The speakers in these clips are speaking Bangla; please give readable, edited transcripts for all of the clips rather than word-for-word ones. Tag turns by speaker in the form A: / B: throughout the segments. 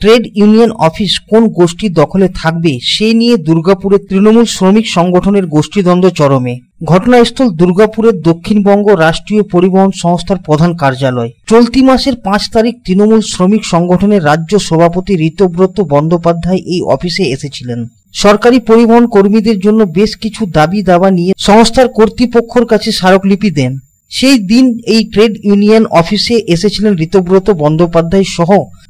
A: ট্রেড ইউনিয়ন অফিস কোন গোষ্ঠীর দখলে থাকবে সে নিয়ে দুর্গাপুরের তৃণমূল শ্রমিক সংগঠনের গোষ্ঠীদ্বন্দ্ব চরমে। ঘটনাস্থল দুর্গাপুরের দক্ষিণবঙ্গ রাষ্ট্রীয় পরিবহন সংস্থার প্রধান কার্যালয়। চলতি মাসের 5 তারিখ তৃণমূল শ্রমিক সংগঠনের রাজ্য সভাপতি ঋতব্রত বন্দ্যোপাধ্যায় এই অফিসে এসেছিলেন। সরকারি পরিবহন কর্মীদের জন্য বেশ কিছু দাবি দাবা নিয়ে সংস্থার কর্তৃপক্ষের কাছে স্মারকলিপি দেন। সেই দিন এই ট্রেড ইউনিয়ন অফিসে এসেছিলেন ঋতব্রত বন্দ্যোপাধ্যায় সহ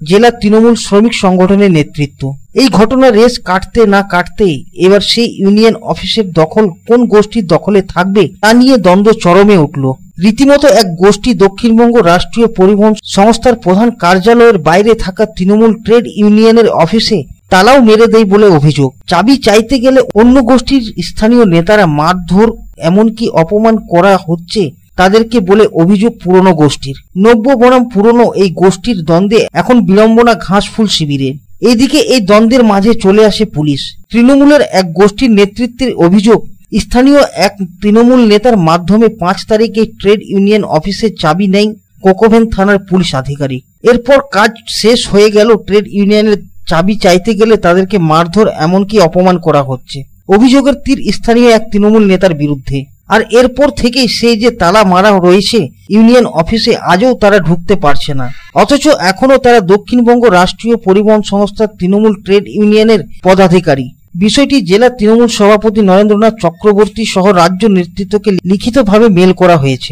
A: জেলা তৃণমূল শ্রমিক সংগঠনের নেতৃত্ব। এই ঘটনার রেশ কাটতে না কাটতেই এবার সেই ইউনিয়ন অফিসের দখল কোন গোষ্ঠীর দখলে থাকবে তা নিয়ে দ্বন্দ্ব চরমে উঠল। রীতিমতো এক গোষ্ঠী দক্ষিণবঙ্গ রাষ্ট্রীয় পরিবহন সংস্থার প্রধান কার্যালয়ের বাইরে থাকা তৃণমূল ট্রেড ইউনিয়নের অফিসে তালাও মেরে দেয় বলে অভিযোগ। চাবি চাইতে গেলে অন্য গোষ্ঠীর স্থানীয় নেতারা মারধর এমনকি অপমান করা হচ্ছে তাদেরকে বলে অভিযোগ পুরনো গোষ্ঠীর। নব্য বনাম পুরনো এই গোষ্ঠীর দ্বন্দ্বে এখন বিড়ম্বনা ঘাসফুল শিবিরে। এইদিকে এই দ্বন্দ্বের মাঝে চলে আসে পুলিশ। তৃণমূলের এক গোষ্ঠীর নেতৃত্বের অভিযোগ, স্থানীয় এক তৃণমূল নেতার মাধ্যমে 5 তারিখে ট্রেড ইউনিয়ন অফিসের চাবি নেয় কোকোভেন থানার পুলিশ আধিকারিক। এরপর কাজ শেষ হয়ে গেল, ট্রেড ইউনিয়নের চাবি চাইতে গেলে তাদেরকে মারধর এমনকি অপমান করা হচ্ছে। অভিযোগের তীর স্থানীয় এক তৃণমূল নেতার বিরুদ্ধে। আর এরপর থেকেই সেই যে তালা মারা রয়েছে ইউনিয়ন অফিসে, আজও তারা ঢুকতে পারছে না। অথচ এখনো তারা দক্ষিণবঙ্গ রাষ্ট্রীয় পরিবহন সংস্থার তৃণমূল ট্রেড ইউনিয়নের পদাধিকারী। বিষয়টি জেলা তৃণমূল সভাপতি নরেন্দ্রনাথ চক্রবর্তী সহ রাজ্য নেতৃত্বকে লিখিতভাবে মেল করা হয়েছে।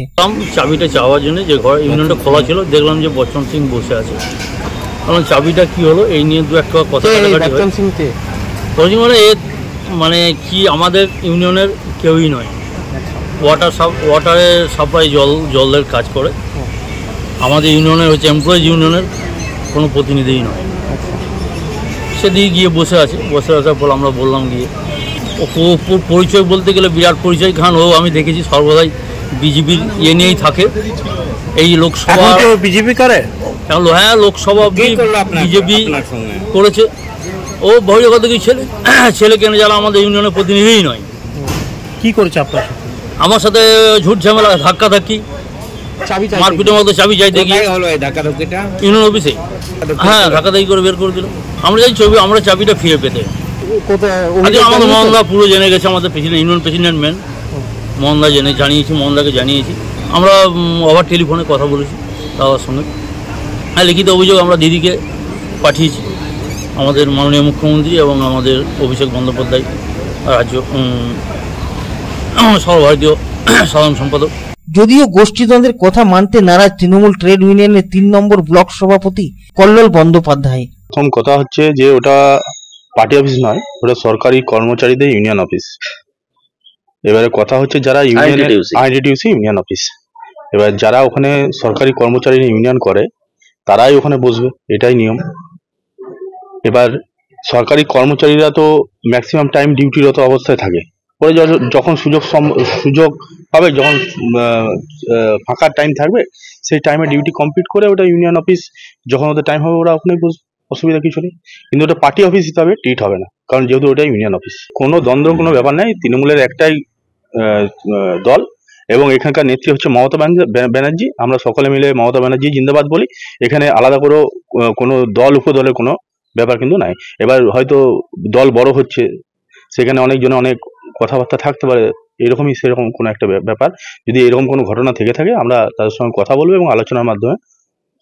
B: চাবিটা চাওয়ার জন্য যে ঘর ইউনিয়নটা খোলা ছিল, দেখলাম যে বচ্চন সিং বসে আছে। কারণ চাবিটা কি হলো এই নিয়ে দু একটা কথা মানে কি আমাদের ইউনিয়নের কেউই নয়, ওয়াটারে সাপ্লাই জলের কাজ করে। আমাদের ইউনিয়নের হচ্ছে এমপ্লয়িজ ইউনিয়নের কোনো প্রতিনিধিই নয়। সেদিকে গিয়ে বসে আসার পর আমরা বললাম গিয়ে পরিচয় বলতে গেলে বিরাট পরিচয় খান ও আমি দেখেছি সর্বদাই বিজেপির ইয়ে নিয়েই থাকে। এই লোকসভা বিজেপি করে, হ্যাঁ লোকসভা বিজেপি করেছে। ও বহিরাগত ছেলে কেন যারা আমাদের ইউনিয়নের প্রতিনিধিই নয়।
C: কি করেছে আপনার
B: আমার সাথে ঝুট ঝামেলা, ধাক্কাধাক্কি, মারপিটের মতো চাবি চাইতে গিয়ে ইউনিয়ন অফিসে হ্যাঁ ধাক্কাধাক্কি করে বের করে দিল। আমরা যাই আমরা চাবিটা ফিরে পেতে। আমাদের মোহনদা পুরো জেনে গেছে, আমাদের প্রেসিডেন্ট ইউনিয়ন প্রেসিডেন্ট ম্যান মোহনদা মোহনদাকে জানিয়েছি। আমরা আবার টেলিফোনে কথা বলেছি দাদার সঙ্গে। হ্যাঁ লিখিত অভিযোগ আমরা দিদিকে পাঠিয়েছি, আমাদের মাননীয় মুখ্যমন্ত্রী এবং আমাদের অভিষেক বন্দ্যোপাধ্যায় রাজ্য সর্বভারতীয় সাধারণ সম্পাদক।
A: যদিও গোষ্ঠীদ্বন্দ্বের কথা মানতে নারাজ তৃণমূল ট্রেড ইউনিয়নের 3 নম্বর ব্লক সভাপতি কল্লোল বন্দ্যোপাধ্যায়।
D: প্রথম কথা হচ্ছে যে ওটা পার্টি অফিস নয়, ওটা সরকারি কর্মচারীদের ইউনিয়ন অফিস। এবারে কথা হচ্ছে যারা আইডিটিউসি ইউনিয়ন অফিস, এবার যারা ওখানে সরকারি কর্মচারী ইউনিয়ন করে তারাই ওখানে বসবে, এটাই নিয়ম। এবার সরকারি কর্মচারীরা তো ম্যাক্সিমাম টাইম ডিউটিরত অবস্থায় থাকে, পরে যখন সুযোগ হবে, যখন ফাঁকা টাইম থাকবে সেই টাইমে ডিউটি কমপ্লিট করে ওটা ইউনিয়ন অফিস যখন ওদের টাইম হবে ওরা ওখানে বসবে, অসুবিধা কিছু নেই। কিন্তু ওটা পার্টি অফিস হিসাবে ট্রিট হবে না, কারণ যেহেতু ওটা ইউনিয়ন অফিস। কোনো দ্বন্দ্ব কোনো ব্যাপার নেই, তৃণমূলের একটাই দল এবং এখানকার নেত্রী হচ্ছে মমতা ব্যানার্জি। আমরা সকলে মিলে মমতা ব্যানার্জি জিন্দাবাদ বলি। এখানে আলাদা করে কোনো দল উপদলের কোনো ব্যাপার কিন্তু নাই। এবার হয়তো দল বড় হচ্ছে, সেখানে অনেকজনে অনেক কথাবার্তা থাকতে পারে, এরকমই সেরকম কোনো একটা ব্যাপার। যদি এরকম কোনো ঘটনা থেকে থাকে আমরা তাদের সঙ্গে কথা বলবো এবং আলোচনার মাধ্যমে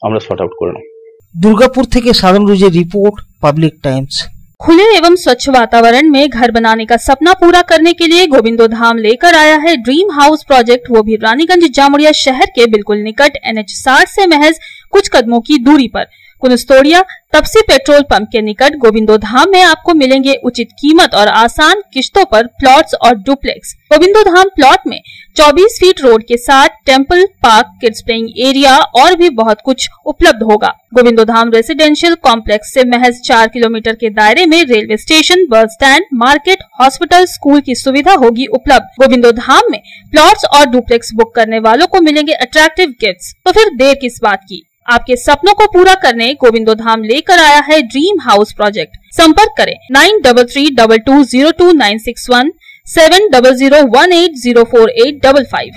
D: আমরা সর্ট আউট করে নেব।
A: दुर्गापुर থেকে साधन रुजे रिपोर्ट, पब्लिक टाइम्स।
E: खुले एवं स्वच्छ वातावरण में घर बनाने का सपना पूरा करने के लिए गोविंदो धाम लेकर आया है ड्रीम हाउस प्रोजेक्ट, वो भी रानीगंज जामुड़िया शहर के बिल्कुल निकट NH 60 से महज कुछ कदमों की दूरी पर। कुनस्तोड़िया तपसी पेट्रोल पंप के निकट गोविंदो धाम में आपको मिलेंगे उचित कीमत और आसान किश्तों पर प्लॉट्स और डुप्लेक्स। गोविंदो धाम प्लॉट में 24 फीट रोड के साथ temple, park, kids playing area और भी बहुत कुछ उपलब्ध होगा। गोविंदो धाम रेसिडेंशियल कॉम्प्लेक्स से महज 4 किलोमीटर के दायरे में railway station, bus stand, market, hospital, school की सुविधा होगी उपलब्ध। गोविंदो धाम में प्लॉट्स और डुप्लेक्स बुक करने वालों को मिलेंगे अट्रैक्टिव गिफ्ट्स। तो फिर देर किस बात की, आपके सपनों को पूरा करने गोविंदो धाम लेकर आया है ड्रीम हाउस प्रोजेक्ट। संपर्क करें 9332202961, 7001804855।